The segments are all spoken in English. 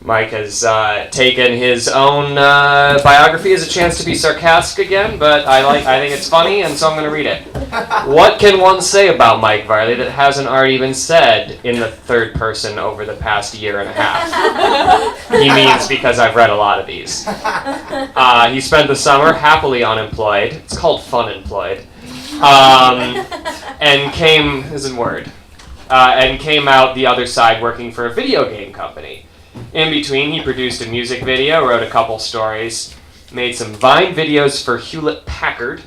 Mike has taken his own biography as a chance to be sarcastic again, but I think it's funny, and so I'm going to read it. What can one say about Mike Varley that hasn't already been said in the third person over the past year and a half? He means because I've read a lot of these. He spent the summer happily unemployed. It's called funemployed. And came out the other side working for a video game company. In between, he produced a music video, wrote a couple stories, made some Vine videos for Hewlett-Packard,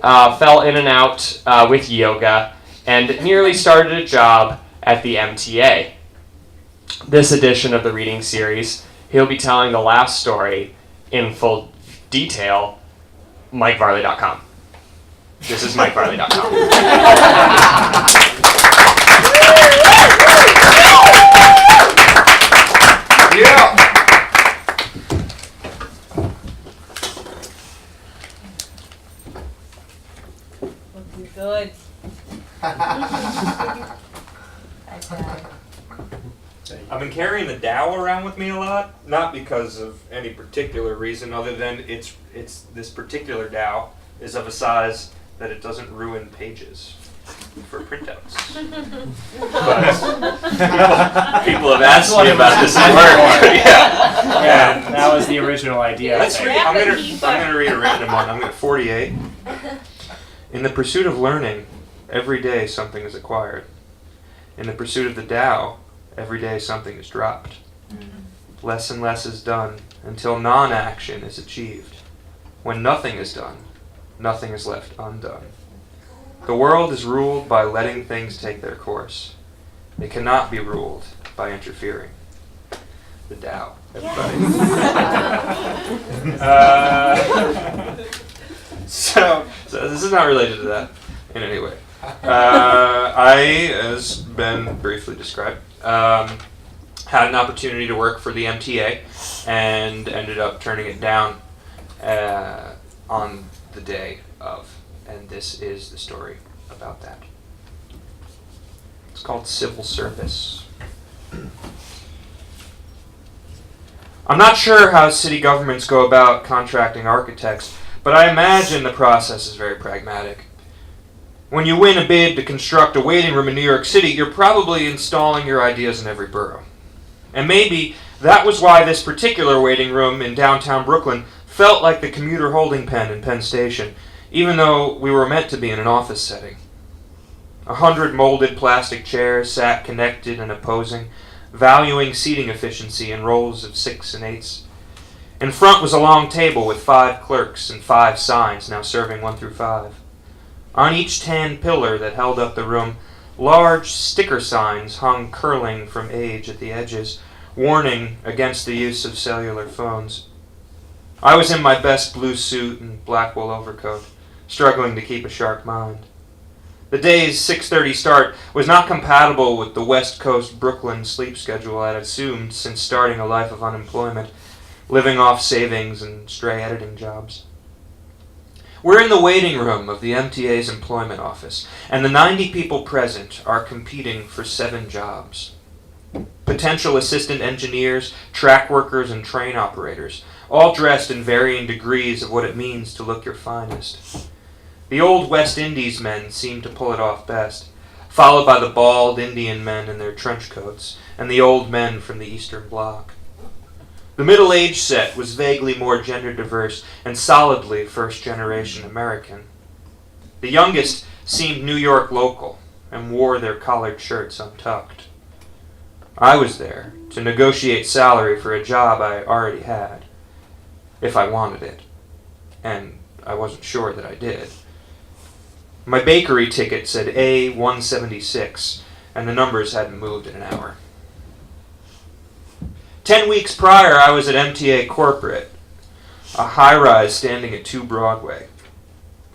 fell in and out with yoga, and nearly started a job at the MTA. This edition of the reading series, he'll be telling the last story in full detail, MikeVarley.com. This is MikeVarley.com. Yeah. Looking good. I've been carrying the Dow around with me a lot, not because of any particular reason other than it's this particular Dow is of a size that it doesn't ruin pages for printouts. But people have asked me about this at work. Yeah, that was the original idea. I'm gonna read a random one. I'm gonna 48. In the pursuit of learning, every day something is acquired. In the pursuit of the Tao, every day something is dropped. Less and less is done until non-action is achieved. When nothing is done, nothing is left undone. The world is ruled by letting things take their course. It cannot be ruled by interfering. The Tao, everybody. So this is not related to that in any way. I, as Ben briefly described, had an opportunity to work for the MTA and ended up turning it down on the day of. And this is the story about that. It's called Civil Service. I'm not sure how city governments go about contracting architects, but I imagine the process is very pragmatic. When you win a bid to construct a waiting room in New York City, you're probably installing your ideas in every borough. And maybe that was why this particular waiting room in downtown Brooklyn felt like the commuter holding pen in Penn Station, even though we were meant to be in an office setting. 100 molded plastic chairs sat connected and opposing, valuing seating efficiency in rows of 6 and 8s. In front was a long table with 5 clerks and 5 signs, now serving 1 through 5. On each tan pillar that held up the room, large sticker signs hung curling from age at the edges, warning against the use of cellular phones. I was in my best blue suit and black wool overcoat, struggling to keep a sharp mind. The day's 6:30 start was not compatible with the West Coast Brooklyn sleep schedule I'd assumed since starting a life of unemployment, living off savings and stray editing jobs. We're in the waiting room of the MTA's employment office, and the 90 people present are competing for 7 jobs. Potential assistant engineers, track workers, and train operators, all dressed in varying degrees of what it means to look your finest. The old West Indies men seem to pull it off best, followed by the bald Indian men in their trench coats, and the old men from the Eastern Bloc. The middle-aged set was vaguely more gender diverse and solidly first-generation American. The youngest seemed New York local and wore their collared shirts untucked. I was there to negotiate salary for a job I already had, if I wanted it, and I wasn't sure that I did. My bakery ticket said A176, and the numbers hadn't moved in an hour. 10 weeks prior, I was at MTA Corporate, a high-rise standing at 2 Broadway.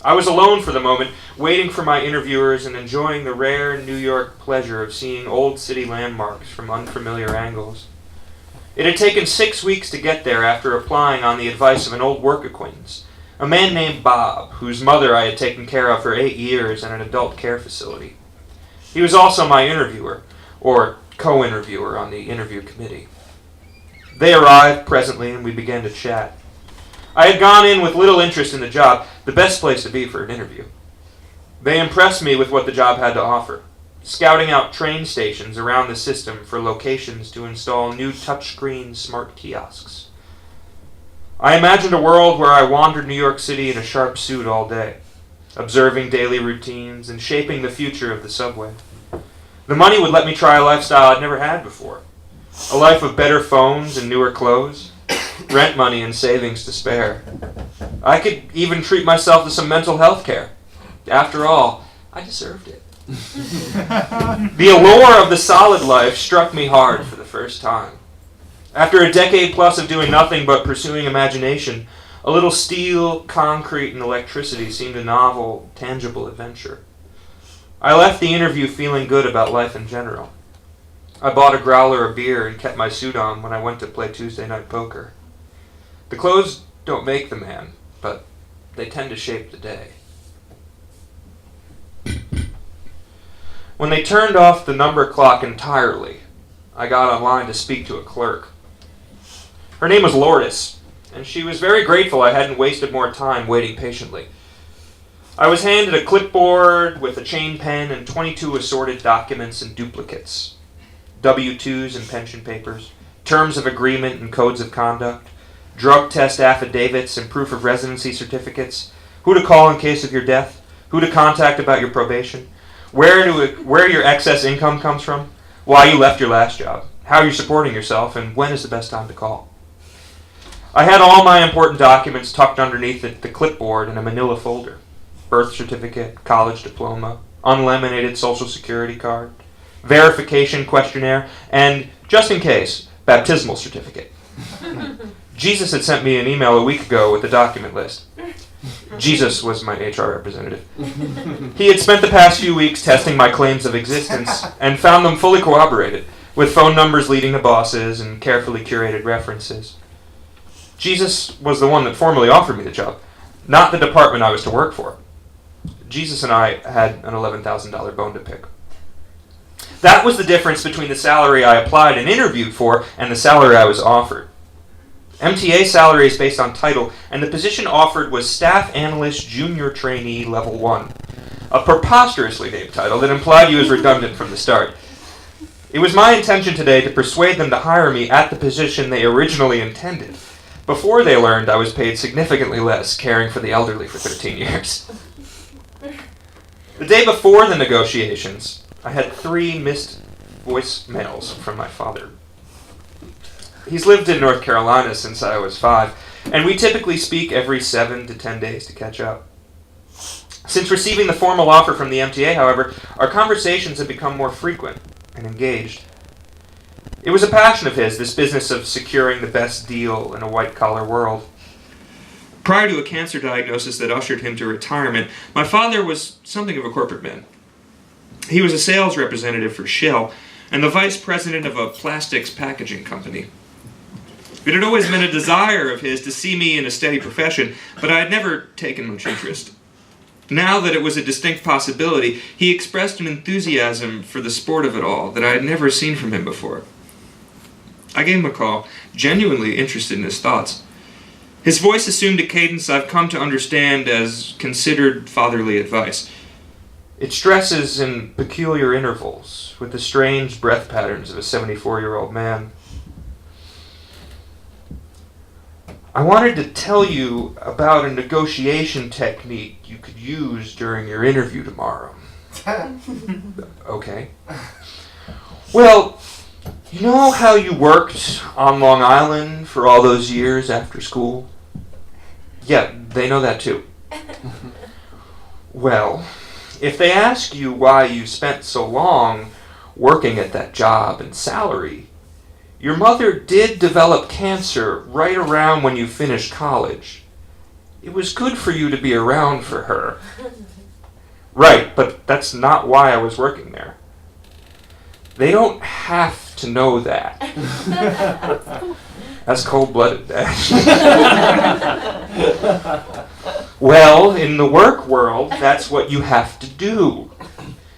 I was alone for the moment, waiting for my interviewers and enjoying the rare New York pleasure of seeing old city landmarks from unfamiliar angles. It had taken 6 weeks to get there after applying on the advice of an old work acquaintance, a man named Bob, whose mother I had taken care of for 8 years in an adult care facility. He was also my interviewer, or co-interviewer on the interview committee. They arrived presently, and we began to chat. I had gone in with little interest in the job, the best place to be for an interview. They impressed me with what the job had to offer, scouting out train stations around the system for locations to install new touchscreen smart kiosks. I imagined a world where I wandered New York City in a sharp suit all day, observing daily routines and shaping the future of the subway. The money would let me try a lifestyle I'd never had before. A life of better phones and newer clothes, rent money and savings to spare. I could even treat myself to some mental health care. After all, I deserved it. The allure of the solid life struck me hard for the first time. After a decade plus of doing nothing but pursuing imagination, a little steel, concrete, and electricity seemed a novel, tangible adventure. I left the interview feeling good about life in general. I bought a growler of beer and kept my suit on when I went to play Tuesday night poker. The clothes don't make the man, but they tend to shape the day. When they turned off the number clock entirely, I got online to speak to a clerk. Her name was Lourdes, and she was very grateful I hadn't wasted more time waiting patiently. I was handed a clipboard with a chain pen and 22 assorted documents and duplicates. W-2s and pension papers, terms of agreement and codes of conduct, drug test affidavits and proof of residency certificates, who to call in case of your death, who to contact about your probation, where your excess income comes from, why you left your last job, how you're supporting yourself, and when is the best time to call. I had all my important documents tucked underneath the clipboard in a manila folder. Birth certificate, college diploma, unlaminated social security card, verification questionnaire, and, just in case, baptismal certificate. Jesus had sent me an email a week ago with the document list. Jesus was my HR representative. He had spent the past few weeks testing my claims of existence and found them fully corroborated, with phone numbers leading to bosses and carefully curated references. Jesus was the one that formally offered me the job, not the department I was to work for. Jesus and I had an $11,000 bone to pick. That was the difference between the salary I applied and interviewed for and the salary I was offered. MTA salary is based on title, and the position offered was Staff Analyst Junior Trainee Level 1, a preposterously named title that implied you was redundant from the start. It was my intention today to persuade them to hire me at the position they originally intended, before they learned I was paid significantly less caring for the elderly for 13 years. The day before the negotiations, I had 3 missed voicemails from my father. He's lived in North Carolina since I was 5, and we typically speak every 7 to 10 days to catch up. Since receiving the formal offer from the MTA, however, our conversations have become more frequent and engaged. It was a passion of his, this business of securing the best deal in a white-collar world. Prior to a cancer diagnosis that ushered him to retirement, my father was something of a corporate man. He was a sales representative for Shell and the vice president of a plastics packaging company. It had always been a desire of his to see me in a steady profession, but I had never taken much interest. Now that it was a distinct possibility, he expressed an enthusiasm for the sport of it all that I had never seen from him before. I gave him a call, genuinely interested in his thoughts. His voice assumed a cadence I've come to understand as considered fatherly advice. It stresses in peculiar intervals, with the strange breath patterns of a 74-year-old man. I wanted to tell you about a negotiation technique you could use during your interview tomorrow. Okay. Well, you know how you worked on Long Island for all those years after school? Yeah, they know that too. Well, if they ask you why you spent so long working at that job and salary, your mother did develop cancer right around when you finished college. It was good for you to be around for her. Right, but that's not why I was working there. They don't have to know that. That's cold-blooded, Dad. Well, in the work world, that's what you have to do.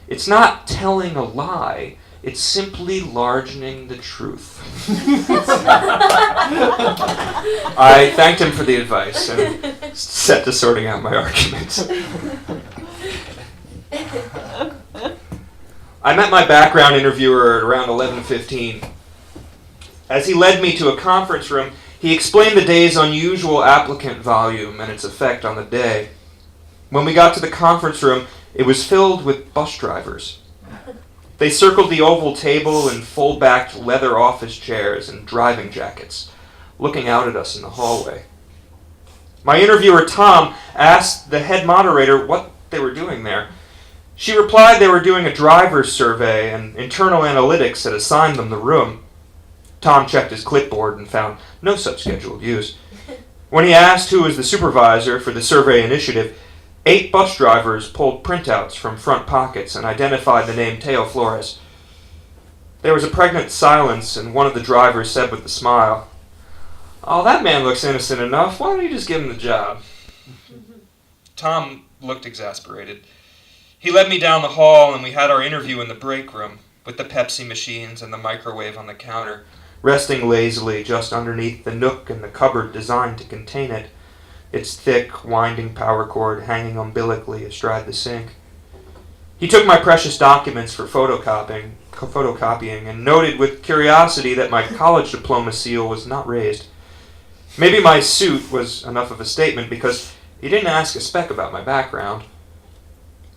It's not telling a lie. It's simply largening the truth. I thanked him for the advice and set to sorting out my arguments. I met my background interviewer at around 11:15. As he led me to a conference room, he explained the day's unusual applicant volume and its effect on the day. When we got to the conference room, it was filled with bus drivers. They circled the oval table in full-backed leather office chairs and driving jackets, looking out at us in the hallway. My interviewer, Tom, asked the head moderator what they were doing there. She replied they were doing a driver's survey, and internal analytics had assigned them the room. Tom checked his clipboard and found no such scheduled use. When he asked who was the supervisor for the survey initiative, 8 bus drivers pulled printouts from front pockets and identified the name Teo Flores. There was a pregnant silence, and one of the drivers said with a smile, "Oh, that man looks innocent enough. Why don't you just give him the job?" Tom looked exasperated. He led me down the hall, and we had our interview in the break room, with the Pepsi machines and the microwave on the counter, resting lazily just underneath the nook in the cupboard designed to contain it, its thick, winding power cord hanging umbilically astride the sink. He took my precious documents for photocopying and noted with curiosity that my college diploma seal was not raised. Maybe my suit was enough of a statement because he didn't ask a speck about my background.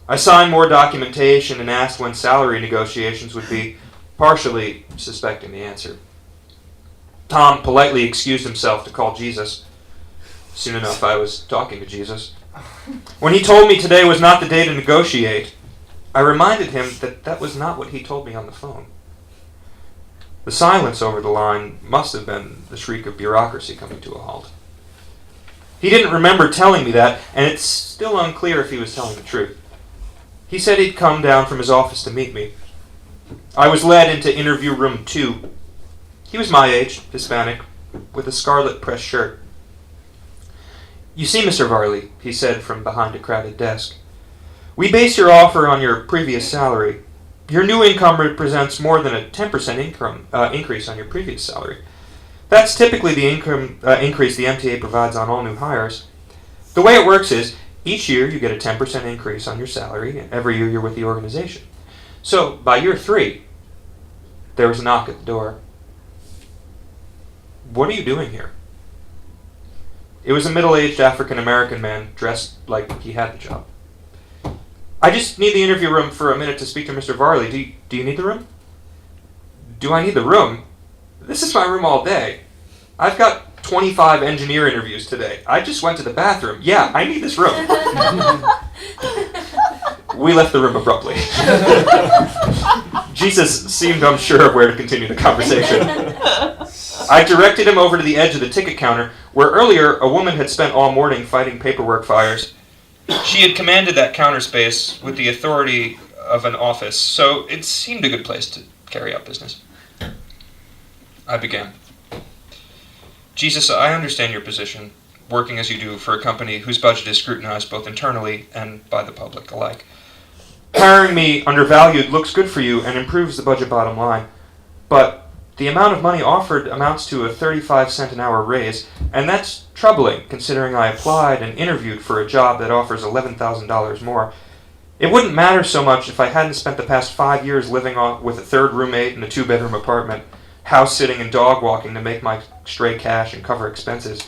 I signed more documentation and asked when salary negotiations would be, partially suspecting the answer. Tom politely excused himself to call Jesus. Soon enough, I was talking to Jesus. When he told me today was not the day to negotiate, I reminded him that that was not what he told me on the phone. The silence over the line must have been the shriek of bureaucracy coming to a halt. He didn't remember telling me that, and it's still unclear if he was telling the truth. He said he'd come down from his office to meet me. I was led into interview room 2. He was my age, Hispanic, with a scarlet press shirt. "You see, Mr. Varley," he said from behind a crowded desk, "we base your offer on your previous salary. Your new income represents more than a 10% increase on your previous salary. That's typically the income increase the MTA provides on all new hires. The way it works is, each year you get a 10% increase on your salary every year you're with the organization. So, by year 3, there was a knock at the door. "What are you doing here?" It was a middle-aged African-American man dressed like he had the job. "I just need the interview room for a minute to speak to Mr. Varley. Do you need the room?" "Do I need the room? This is my room all day. I've got 25 engineer interviews today. I just went to the bathroom. Yeah, I need this room." We left the room abruptly. Jesus seemed unsure of where to continue the conversation. I directed him over to the edge of the ticket counter, where earlier a woman had spent all morning fighting paperwork fires. She had commanded that counter space with the authority of an office, so it seemed a good place to carry out business. I began. "Jesus, I understand your position, working as you do for a company whose budget is scrutinized both internally and by the public alike. Hiring me undervalued looks good for you and improves the budget bottom line, but the amount of money offered amounts to a 35-cent an hour raise, and that's troubling considering I applied and interviewed for a job that offers $11,000 more. It wouldn't matter so much if I hadn't spent the past 5 years living with a third roommate in a 2-bedroom apartment, house sitting and dog walking to make my stray cash and cover expenses.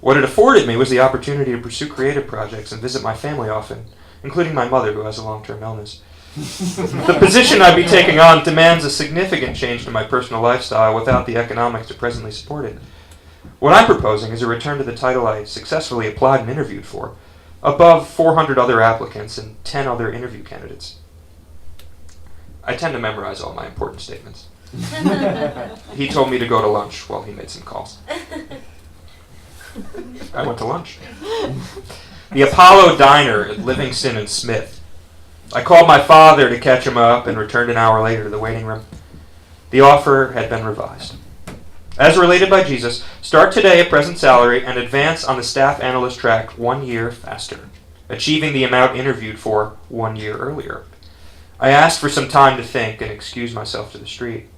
What it afforded me was the opportunity to pursue creative projects and visit my family often, including my mother who has a long-term illness. The position I'd be taking on demands a significant change to my personal lifestyle without the economics to presently support it. What I'm proposing is a return to the title I successfully applied and interviewed for, above 400 other applicants and 10 other interview candidates." I tend to memorize all my important statements. He told me to go to lunch while he made some calls. I went to lunch. The Apollo Diner at Livingston and Smith. I called my father to catch him up and returned an hour later to the waiting room. The offer had been revised. As related by Jesus, start today at present salary and advance on the staff analyst track 1 year faster, achieving the amount interviewed for 1 year earlier. I asked for some time to think and excused myself to the street.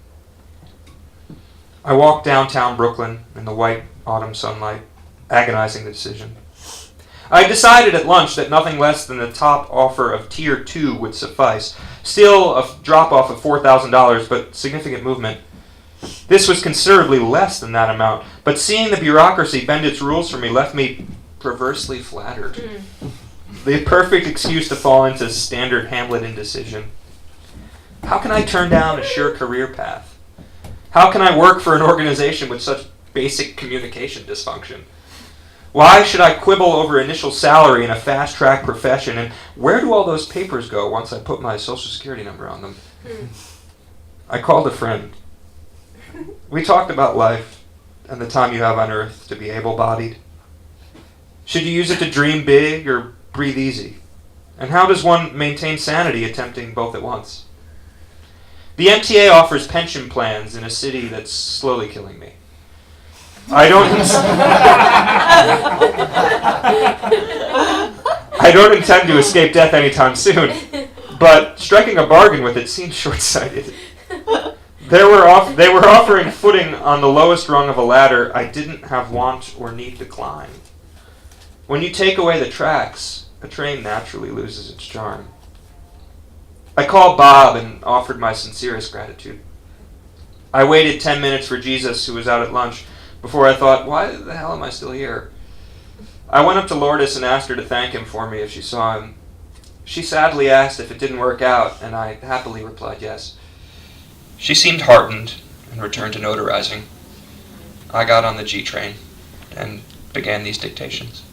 I walked downtown Brooklyn in the white autumn sunlight, agonizing the decision. I decided at lunch that nothing less than the top offer of Tier 2 would suffice. Still a drop-off of $4,000, but significant movement. This was considerably less than that amount, but seeing the bureaucracy bend its rules for me left me perversely flattered. The perfect excuse to fall into standard Hamlet indecision. How can I turn down a sure career path? How can I work for an organization with such basic communication dysfunction? Why should I quibble over initial salary in a fast-track profession, and where do all those papers go once I put my social security number on them? I called a friend. We talked about life and the time you have on Earth to be able-bodied. Should you use it to dream big or breathe easy? And how does one maintain sanity attempting both at once? The MTA offers pension plans in a city that's slowly killing me. I don't intend to escape death anytime soon, but striking a bargain with it seems short-sighted. They were offering footing on the lowest rung of a ladder I didn't have want or need to climb. When you take away the tracks, a train naturally loses its charm. I called Bob and offered my sincerest gratitude. I waited 10 minutes for Jesus, who was out at lunch, before I thought, why the hell am I still here? I went up to Lourdes and asked her to thank him for me if she saw him. She sadly asked if it didn't work out, and I happily replied yes. She seemed heartened and returned to notarizing. I got on the G train and began these dictations.